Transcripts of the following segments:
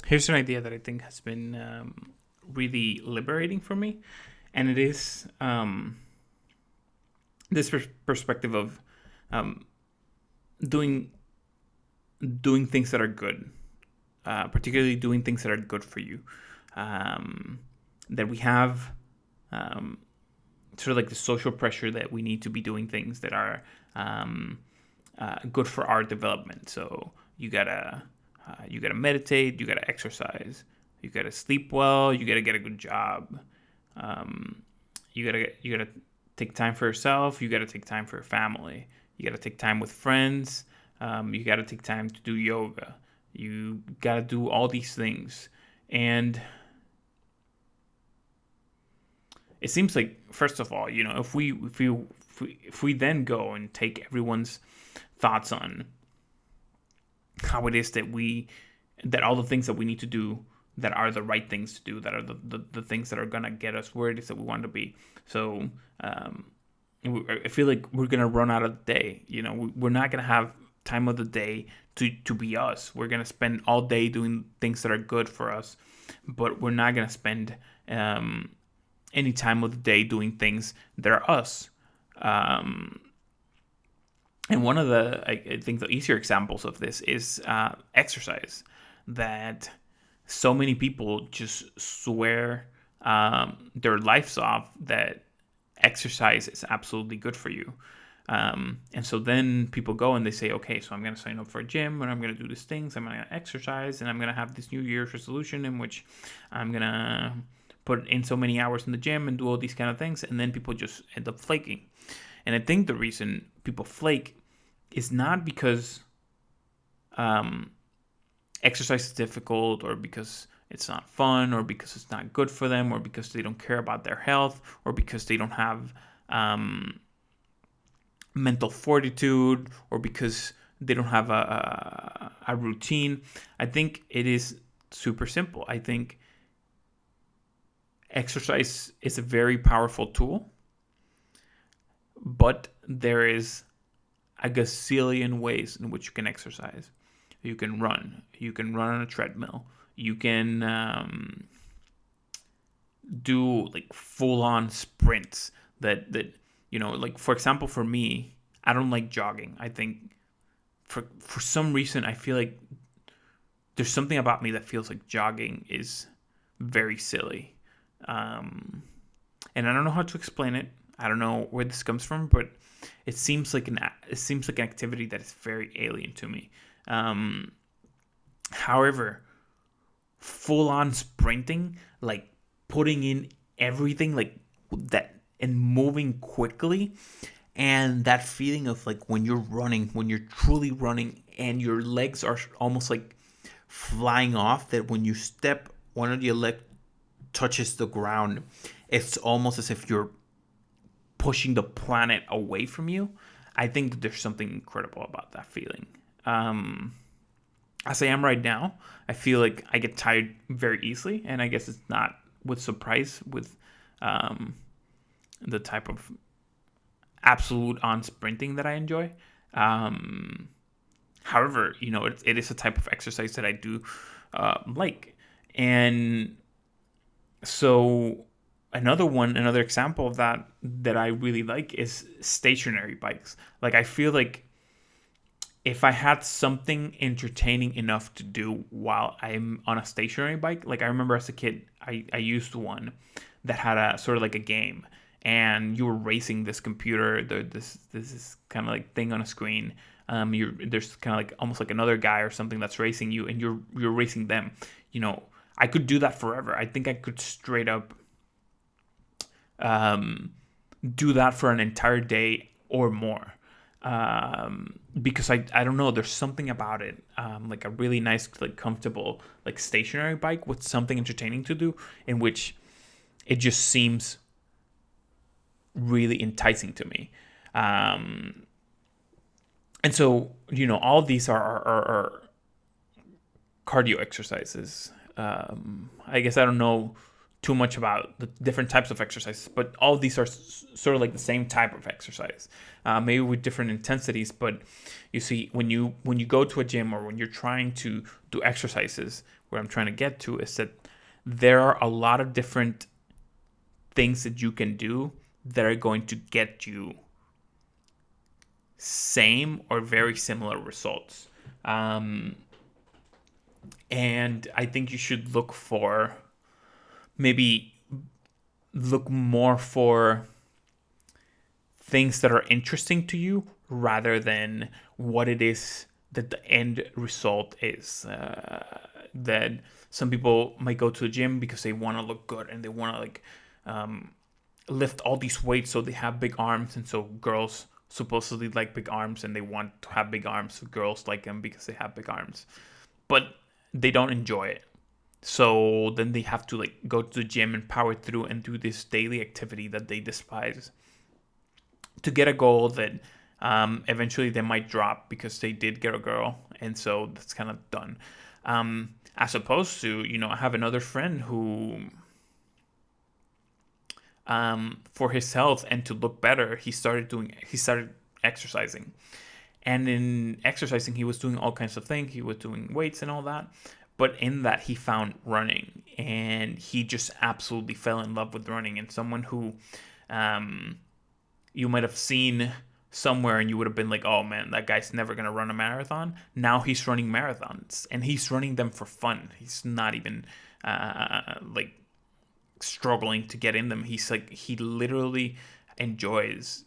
Here's an idea that I think has been really liberating for me, and it is this perspective of um, doing doing things that are good, particularly doing things that are good for you. Um, that we have um, sort of like the social pressure that we need to be doing things that are um, good for our development. So you gotta meditate, you gotta exercise, you gotta sleep well, you gotta get a good job. Um, you gotta take time for yourself. You gotta take time for your family. You gotta take time with friends. You gotta take time to do yoga. You gotta do all these things, and it seems like first of all, if we then go and take everyone's thoughts on how it is that all the things that we need to do that are the right things to do, that are the things that are gonna get us where it is that we want to be. So um, I feel like we're gonna run out of the day. We're not gonna have time of the day to be us. We're gonna spend all day doing things that are good for us, but we're not gonna spend any time of the day doing things that are us. Um, and one of I think the easier examples of this is exercise. That so many people just swear their lives off that exercise is absolutely good for you. And so then people go and they say, okay, so I'm going to sign up for a gym and I'm going to do these things. I'm going to exercise and I'm going to have this New Year's resolution in which I'm going to put in so many hours in the gym and do all these kind of things. And then people just end up flaking. And I think the reason people flake is not because exercise is difficult or because it's not fun or because it's not good for them or because they don't care about their health or because they don't have mental fortitude or because they don't have a routine. I think it is super simple. I think exercise is a very powerful tool, but there is a gazillion ways in which you can exercise. You can run. You can run on a treadmill. You can do like full-on sprints. Like for example, for me, I don't like jogging. I think for some reason I feel like there's something about me that feels like jogging is very silly, and I don't know how to explain it. I don't know where this comes from, but it seems like an activity that is very alien to me. However, full on sprinting, like putting in everything like that and moving quickly, and that feeling of like when you're truly running and your legs are almost like flying off, that when you step, one of your leg touches the ground, it's almost as if you're pushing the planet away from you. I think that there's something incredible about that feeling. As I am right now, I feel like I get tired very easily, and I guess it's not with surprise with the type of absolute on sprinting that I enjoy. However, it is a type of exercise that I do like, and so another example of that I really like is stationary bikes. Like I feel like if I had something entertaining enough to do while I'm on a stationary bike, like I remember as a kid, I used one that had a sort of like a game, and you were racing this computer. This is kind of like thing on a screen. There's kind of like almost like another guy or something that's racing you, and you're racing them. I could do that forever. I think I could straight up do that for an entire day or more. Because I don't know, there's something about it, like a really nice, like comfortable, like stationary bike with something entertaining to do, in which it just seems really enticing to me. And so, all of these are cardio exercises. I guess I don't know too much about the different types of exercises, but all of these are sort of like the same type of exercise, maybe with different intensities. But you see, when you go to a gym or when you're trying to do exercises what I'm trying to get to is that there are a lot of different things that you can do that are going to get you same or very similar results. And I think you should look more for things that are interesting to you rather than what it is that the end result is. That some people might go to the gym because they want to look good and they want to lift all these weights so they have big arms, and so girls supposedly like big arms and they want to have big arms, so girls like them because they have big arms, but they don't enjoy it. So then they have to go to the gym and power through and do this daily activity that they despise to get a goal that eventually they might drop because they did get a girl, and so that's kind of done. As opposed to, I have another friend who, for his health and to look better, he started exercising. And in exercising, he was doing all kinds of things. He was doing weights and all that. But in that, he found running, and he just absolutely fell in love with running. And someone who you might have seen somewhere and you would have been like, oh man, that guy's never going to run a marathon. Now he's running marathons, and he's running them for fun. He's not even struggling to get in them. He literally enjoys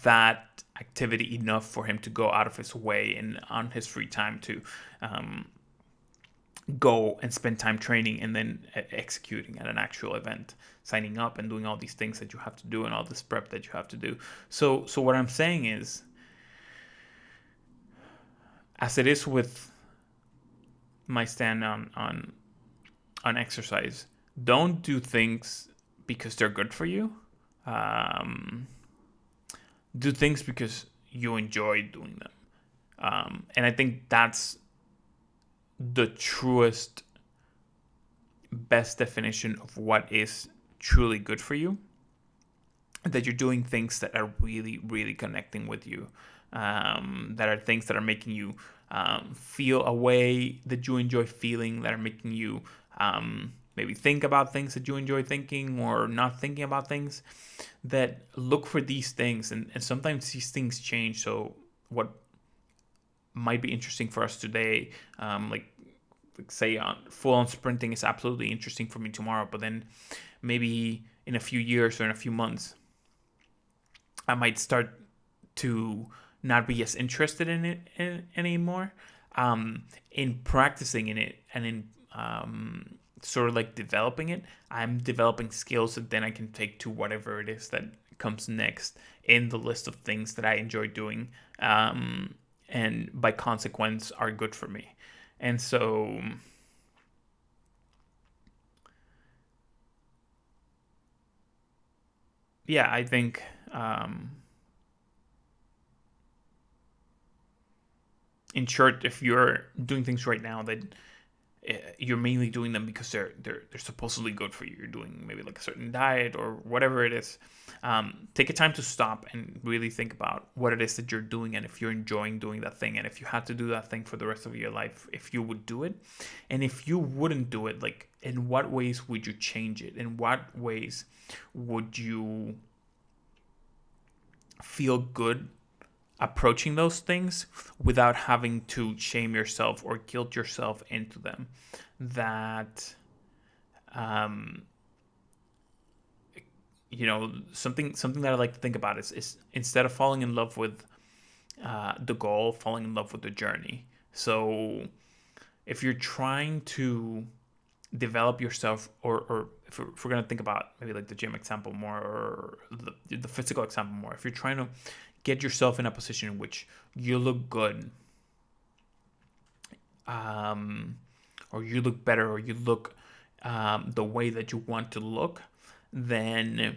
that activity enough for him to go out of his way and on his free time to go and spend time training and then executing at an actual event, signing up and doing all these things that you have to do and all this prep that you have to do. So what I'm saying is, as it is with my stand on exercise, don't do things because they're good for you. Do things because you enjoy doing them. And I think that's the truest, best definition of what is truly good for you. That you're doing things that are really, really connecting with you. That are things that are making you feel a way that you enjoy feeling, that are making you maybe think about things that you enjoy thinking or not thinking about things. That look for these things, and sometimes these things change. So what might be interesting for us today, say full on sprinting is absolutely interesting for me tomorrow, but then maybe in a few years or in a few months I might start to not be as interested in it anymore. In practicing in it and in sort of developing it, I'm developing skills that then I can take to whatever it is that comes next in the list of things that I enjoy doing, and by consequence are good for me. And so yeah, I think in short, if you're doing things right now that you're mainly doing them because they're supposedly good for you, you're doing maybe a certain diet or whatever it is, take a time to stop and really think about what it is that you're doing, and if you're enjoying doing that thing, and if you had to do that thing for the rest of your life, if you would do it. And if you wouldn't do it, in what ways would you change it? In what ways would you feel good approaching those things without having to shame yourself or guilt yourself into them? That something that I like to think about is instead of falling in love with the goal, falling in love with the journey. So if you're trying to develop yourself, or if we're going to think about maybe the gym example more, or the physical example more, if you're trying to get yourself in a position in which you look good, or you look better, or you look the way that you want to look, then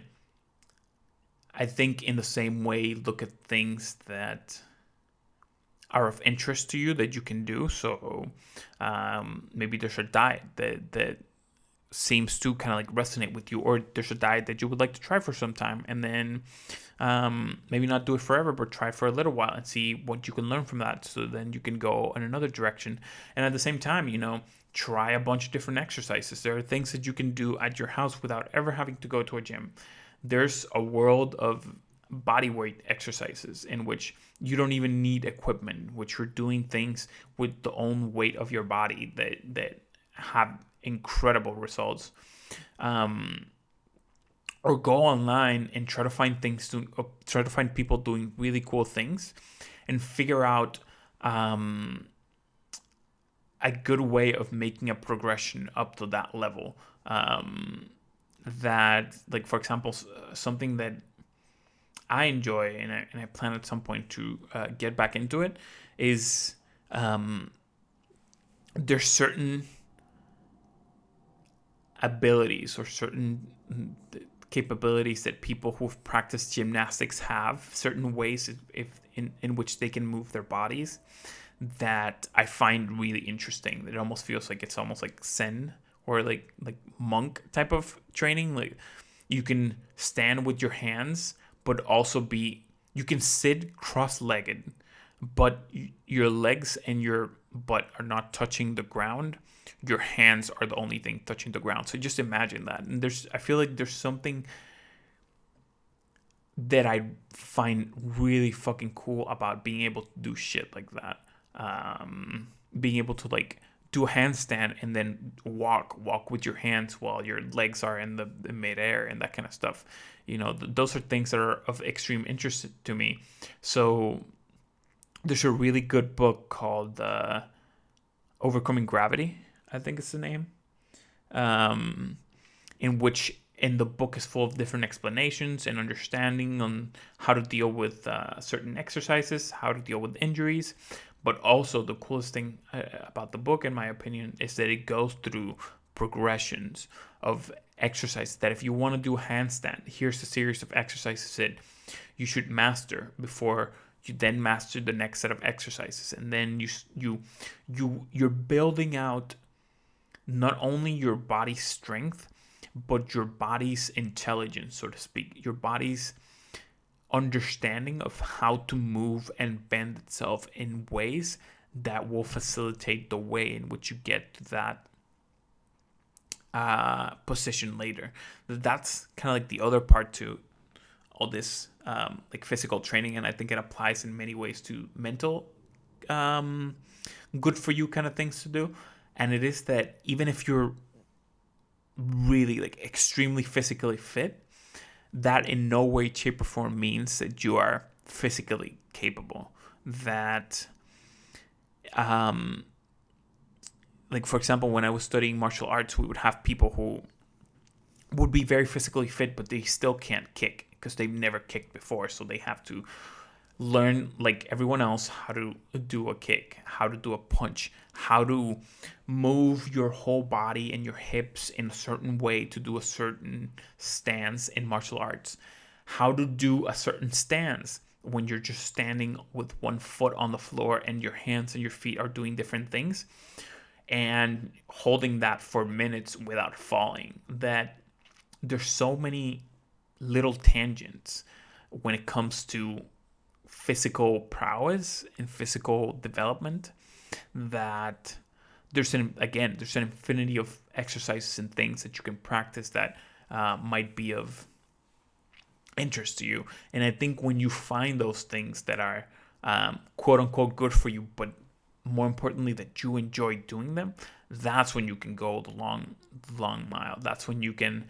I think in the same way, look at things that are of interest to you that you can do. So maybe there's a diet that seems to kind of like resonate with you, or there's a diet that you would like to try for some time, and then maybe not do it forever, but try for a little while and see what you can learn from that, so then you can go in another direction. And at the same time, try a bunch of different exercises. There are things that you can do at your house without ever having to go to a gym. There's a world of body weight exercises in which you don't even need equipment, which you're doing things with the own weight of your body that have incredible results. Or go online and try to find try to find people doing really cool things, and figure out a good way of making a progression up to that level. That, like, for example, something that I enjoy, and I plan at some point to get back into it, is there's certain abilities or certain capabilities that people who've practiced gymnastics have, certain ways in which they can move their bodies, that I find really interesting. It almost feels like it's almost like Zen, or like monk type of training. Like, you can stand with your hands, but also you can sit cross-legged, but your legs and your butt are not touching the ground. Your hands are the only thing touching the ground. So just imagine that. And I feel like there's something that I find really fucking cool about being able to do shit like that. Being able to like do a handstand and then walk with your hands while your legs are in the midair and that kind of stuff. Those are things that are of extreme interest to me. So there's a really good book called Overcoming Gravity, I think it's the name, in the book is full of different explanations and understanding on how to deal with certain exercises, how to deal with injuries. But also the coolest thing about the book, in my opinion, is that it goes through progressions of exercise. That if you want to do a handstand, here's a series of exercises that you should master before you then master the next set of exercises. And then you're building out not only your body's strength, but your body's intelligence, so to speak, your body's understanding of how to move and bend itself in ways that will facilitate the way in which you get to that position later. That's kind of like the other part to all this like physical training, and I think it applies in many ways to mental good for you kind of things to do. And it is that even if you're really like extremely physically fit, that in no way, shape, or form means that you are physically capable. That, like, for example, when I was studying martial arts, we would have people who would be very physically fit, but they still can't kick because they've never kicked before. So they have to learn, like everyone else, how to do a kick, how to do a punch, how to move your whole body and your hips in a certain way to do a certain stance in martial arts, how to do a certain stance when you're just standing with one foot on the floor and your hands and your feet are doing different things, and holding that for minutes without falling. That there's so many little tangents when it comes to physical prowess and physical development, that there's an infinity of exercises and things that you can practice that might be of interest to you. And I think when you find those things that are quote unquote good for you, but more importantly that you enjoy doing them, that's when you can go the long mile. That's when you can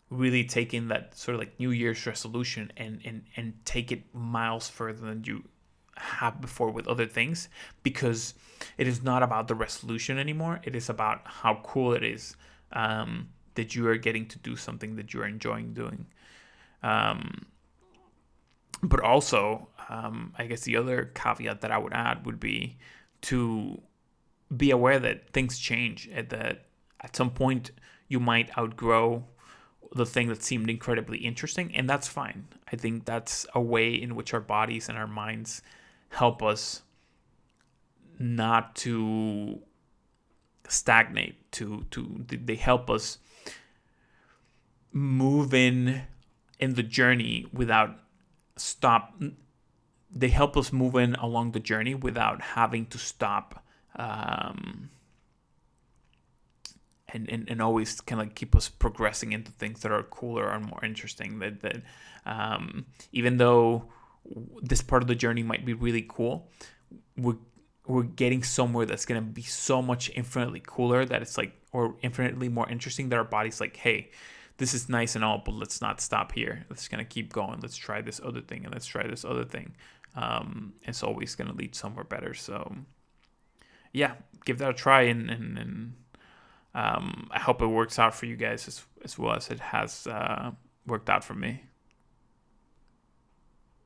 really take in that sort of like New Year's resolution and take it miles further than you have before with other things, because it is not about the resolution anymore. It is about how cool it is that you are getting to do something that you're enjoying doing. But also, I guess the other caveat that I would add would be to be aware that things change, and that at some point you might outgrow the thing that seemed incredibly interesting, and that's fine. I think that's a way in which our bodies and our minds help us not to stagnate. They help us move in the journey without stop. They help us move in along the journey without having to stop. And always kind of keep us progressing into things that are cooler and more interesting. That even though this part of the journey might be really cool, we're getting somewhere that's gonna be so much infinitely cooler that it's like, or infinitely more interesting, that our body's like, hey, this is nice and all, but let's not stop here. Let's gonna keep going. Let's try this other thing, and let's try this other thing. It's always gonna lead somewhere better. So yeah, give that a try, and I hope it works out for you guys as well as it has worked out for me.